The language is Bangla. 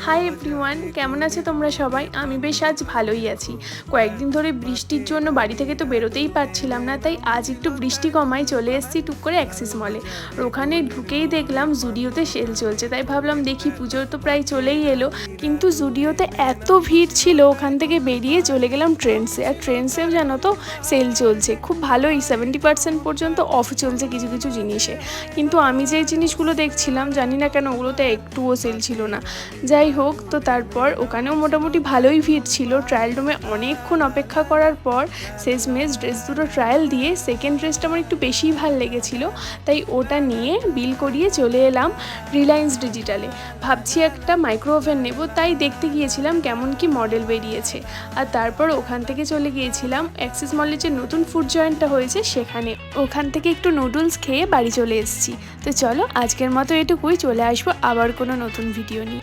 হাই এভরিওয়ান, কেমন আছে তোমরা সবাই? আমি বেশ আজ ভালোই আছি। কয়েকদিন ধরে বৃষ্টির জন্য বাড়ি থেকে তো বেরোতেই পারছিলাম না, তাই আজ একটু বৃষ্টি কমায় চলে এসেছি টুক করে অ্যাক্সিস মলে। আর ওখানে ঢুকেই দেখলাম জুডিওতে সেল চলছে, তাই ভাবলাম দেখি, পুজোর তো প্রায় চলেই এলো। কিন্তু জুডিওতে এত ভিড় ছিল, ওখান থেকে বেরিয়ে চলে গেলাম ট্রেন্ডসে। আর ট্রেন্ডসেও জানো তো সেল চলছে খুব ভালোই, 70% পর্যন্ত অফ চলছে কিছু কিছু জিনিসে। কিন্তু আমি যেই জিনিসগুলো দেখছিলাম, জানি না কেন ওগুলোতে একটুও সেল ছিল না। যাই হোক, তো তারপর ওখানেও মোটামুটি ভালোই ভিড় ছিল। ট্রায়াল রুমে অনেকক্ষণ অপেক্ষা করার পর শেষমেশ ড্রেস দুটো ট্রায়াল দিয়ে সেকেন্ড ড্রেসটা আমার একটু বেশিই ভালো লেগেছিল, তাই ওটা নিয়ে বিল করিয়ে চলে এলাম রিলায়েন্স ডিজিটালে। ভাবছি একটা মাইক্রো ওভেন নেব, তাই দেখতে গিয়েছিলাম কেমন কি মডেল বেরিয়েছে। আর তারপর ওখান থেকে চলে গিয়েছিলাম অ্যাক্সিস মলের যে নতুন ফুড জয়েন্টটা হয়েছে সেখানে। ওখান থেকে একটু নুডলস খেয়ে বাড়ি চলে এসেছি। তো চলো, আজকের মতো এটুকুই। চলে আসবো আবার কোনো নতুন ভিডিও নিয়ে।